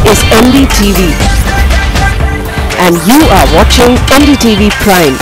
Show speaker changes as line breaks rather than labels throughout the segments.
is NDTV and you are watching NDTV Prime.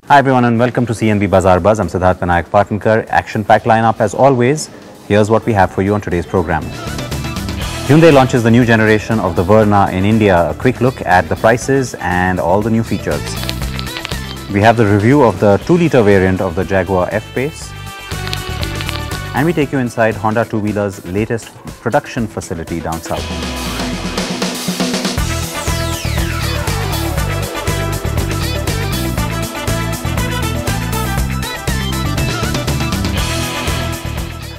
Hi everyone and welcome to CNB Bazaar Buzz. I'm Siddharth Vinayak Patankar. Action-packed lineup as always. Here's what we have for you on today's program. Hyundai launches the new generation of the Verna in India. A quick look at the prices and all the new features. We have the review of the 2-litre variant of the Jaguar F-Pace. And we take you inside Honda 2-Wheelers' latest production facility down south.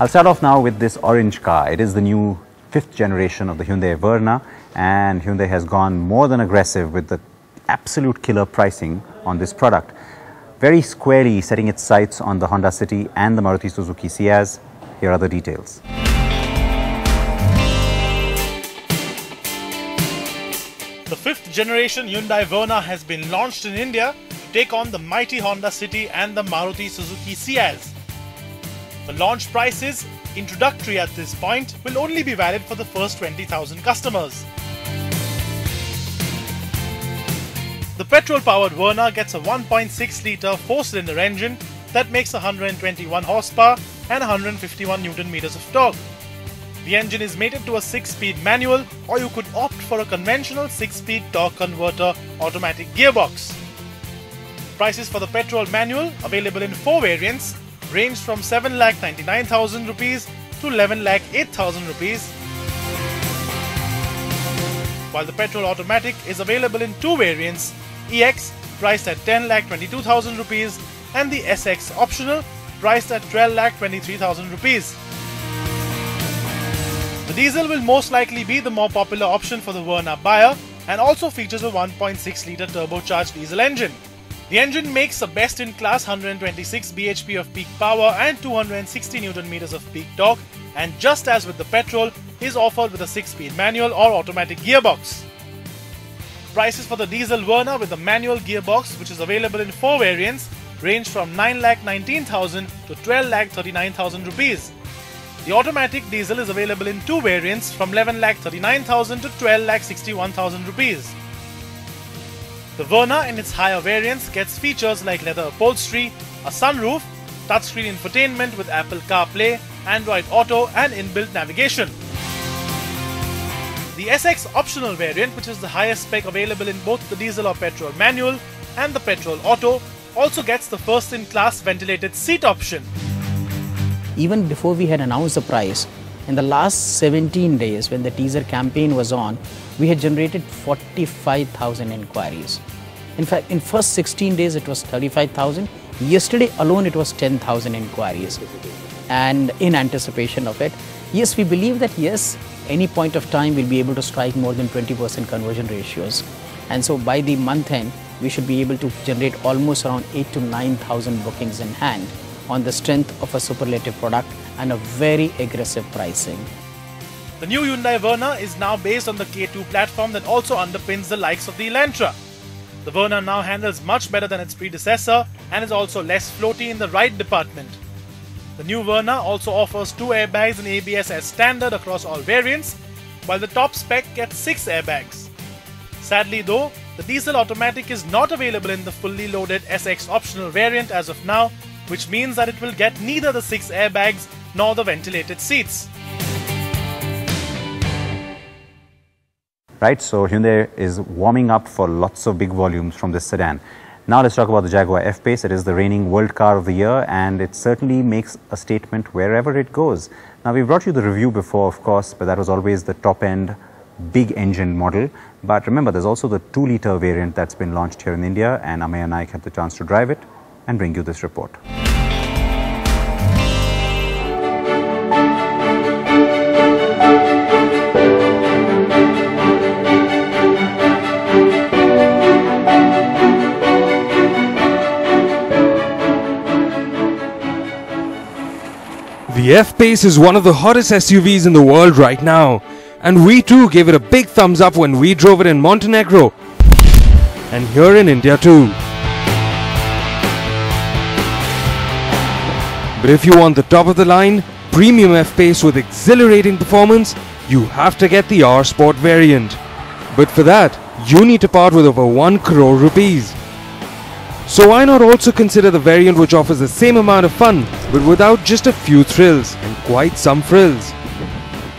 I'll start off now with this orange car. It is the new 5th generation of the Hyundai Verna, and Hyundai has gone more than aggressive with the absolute killer pricing on this product. Very squarely setting its sights on the Honda City and the Maruti Suzuki Ciaz. Here are the details.
The 5th generation Hyundai Verna has been launched in India to take on the mighty Honda City and the Maruti Suzuki Ciaz. The launch prices, introductory at this point, will only be valid for the first 20,000 customers. The petrol-powered Verna gets a 1.6-litre 4-cylinder engine that makes 121 horsepower and 151 Nm of torque. The engine is mated to a 6-speed manual, or you could opt for a conventional 6-speed torque converter automatic gearbox. Prices for the petrol manual, available in 4 variants, range from 7,99,000 rupees to 11,08,000 rupees, while the petrol automatic is available in 2 variants, EX priced at 10,22,000 rupees and the SX optional priced at 12,23,000 rupees. The diesel will most likely be the more popular option for the Verna buyer and also features a 1.6-litre turbocharged diesel engine. The engine makes a best-in-class 126 bhp of peak power and 260 Nm of peak torque, and just as with the petrol, is offered with a 6-speed manual or automatic gearbox. Prices for the diesel Verna with the manual gearbox, which is available in 4 variants, range from 9,19,000 to 12,39,000 rupees. The automatic diesel is available in 2 variants from 11,39,000 to 12,61,000 rupees. The Verna in its higher variants gets features like leather upholstery, a sunroof, touchscreen infotainment with Apple CarPlay, Android Auto and inbuilt navigation. The SX optional variant, which is the highest spec available in both the diesel or petrol manual and the petrol auto, also gets the first-in-class ventilated seat option.
Even before we had announced the price, in the last 17 days when the teaser campaign was on, we had generated 45,000 inquiries. In fact, in first 16 days it was 35,000. Yesterday alone it was 10,000 inquiries. And in anticipation of it, yes, we believe that yes, any point of time we'll be able to strike more than 20% conversion ratios. And so by the month end, we should be able to generate almost around 8,000 to 9,000 bookings in hand on the strength of a superlative product and a very aggressive pricing.
The new Hyundai Verna is now based on the K2 platform that also underpins the likes of the Elantra. The Verna now handles much better than its predecessor and is also less floaty in the ride department. The new Verna also offers 2 airbags and ABS as standard across all variants, while the top spec gets 6 airbags. Sadly though, the diesel automatic is not available in the fully loaded SX optional variant as of now, which means that it will get neither the 6 airbags nor the ventilated seats.
Right, so Hyundai is warming up for lots of big volumes from this sedan. Now let's talk about the Jaguar F-Pace. It is the reigning World Car of the Year and it certainly makes a statement wherever it goes. Now we brought you the review before, of course, but that was always the top-end, big engine model. But remember, there's also the 2-litre variant that's been launched here in India, and Ameya and Naik had the chance to drive it and bring you this report.
The F-Pace is one of the hottest SUVs in the world right now, and we too gave it a big thumbs up when we drove it in Montenegro and here in India too. But if you want the top of the line, premium F-Pace with exhilarating performance, you have to get the R Sport variant. But for that, you need to part with over 1 crore rupees. So why not also consider the variant which offers the same amount of fun, but without just a few thrills and quite some frills.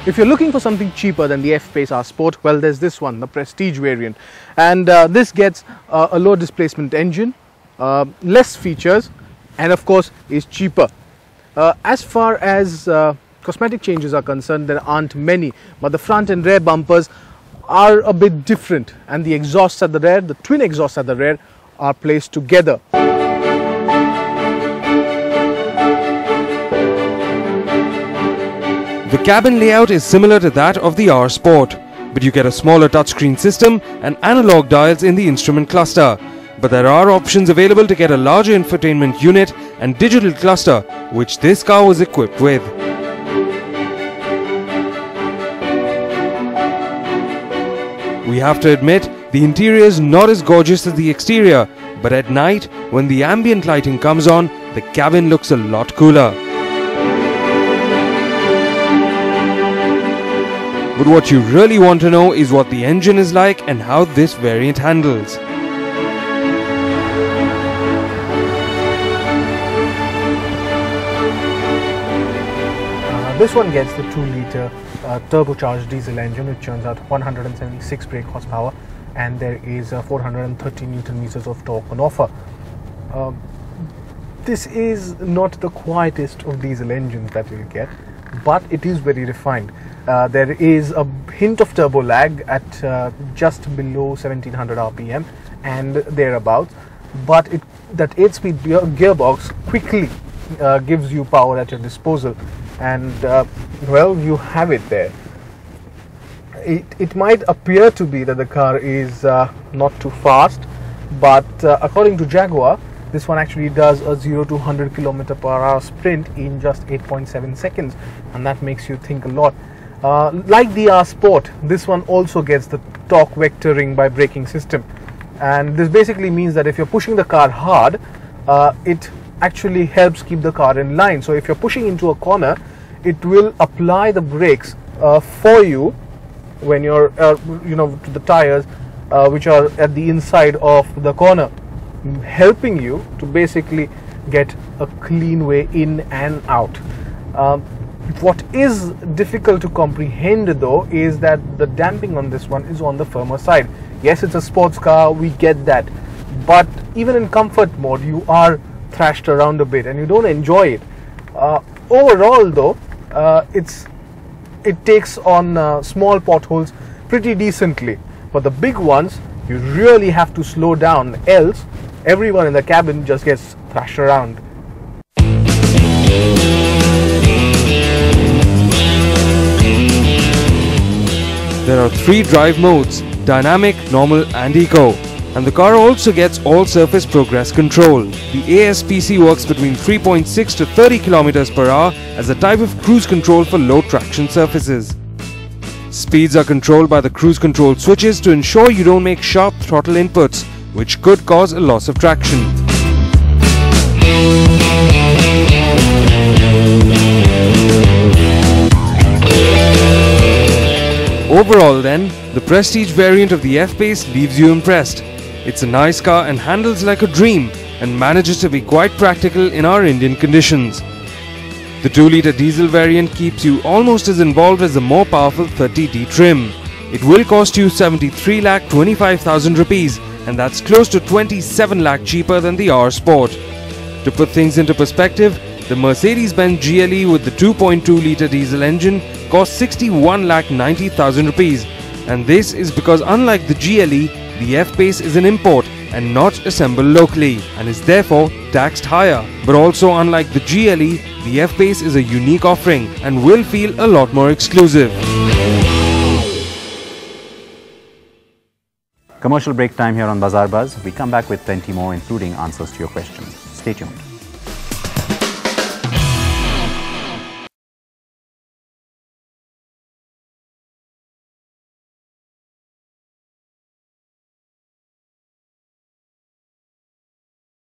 If you're looking for something cheaper than the F-Pace R Sport, well, there's this one, the Prestige variant. And this gets a low displacement engine, less features, and of course is cheaper. As far as cosmetic changes are concerned, there aren't many, but the front and rear bumpers are a bit different, and the exhausts at the rear, the twin exhausts at the rear, are placed together.
The cabin layout is similar to that of the R Sport, but you get a smaller touchscreen system and analog dials in the instrument cluster. But there are options available to get a larger infotainment unit and digital cluster, which this car was equipped with. We have to admit, the interior is not as gorgeous as the exterior, but at night, when the ambient lighting comes on, the cabin looks a lot cooler. But what you really want to know is what the engine is like and how this variant handles.
This one gets the 2-litre turbocharged diesel engine, which churns out 176 brake horsepower, and there is 430 Newton meters of torque on offer. This is not the quietest of diesel engines that you'll get, but it is very refined. There is a hint of turbo lag at just below 1700 RPM and thereabouts, but that 8-speed gearbox quickly gives you power at your disposal, and well, you have it there. It might appear to be that the car is not too fast, but according to Jaguar, this one actually does a 0 to 100 km/h sprint in just 8.7 seconds, and that makes you think a lot. Like the R Sport, this one also gets the torque vectoring by braking system, and this basically means that if you're pushing the car hard, it actually helps keep the car in line. So if you're pushing into a corner, it will apply the brakes for you when you're to the tires which are at the inside of the corner, helping you to basically get a clean way in and out. What is difficult to comprehend though is that the damping on this one is on the firmer side. Yes, it's a sports car, we get that, but even in comfort mode you are thrashed around a bit and you don't enjoy it. Overall though, it takes on small potholes pretty decently, but the big ones you really have to slow down, else everyone in the cabin just gets thrashed around.
There are 3 drive modes: Dynamic, Normal and Eco. And the car also gets all-surface progress control. The ASPC works between 3.6 to 30 km/h as a type of cruise control for low traction surfaces. Speeds are controlled by the cruise control switches to ensure you don't make sharp throttle inputs, which could cause a loss of traction. Overall then, the Prestige variant of the F-Pace leaves you impressed. It's a nice car and handles like a dream and manages to be quite practical in our Indian conditions. The 2-litre diesel variant keeps you almost as involved as the more powerful 30D trim. It will cost you 73,25,000 rupees, and that's close to 27 lakh cheaper than the R Sport. To put things into perspective, the Mercedes-Benz GLE with the 2.2-litre diesel engine costs 61,90,000 rupees, and this is because unlike the GLE, the F-Pace is an import and not assembled locally and is therefore taxed higher. But also unlike the GLE, the F-Pace is a unique offering and will feel a lot more exclusive.
Commercial break time here on Bazaar Buzz. We come back with plenty more, including answers to your questions. Stay tuned.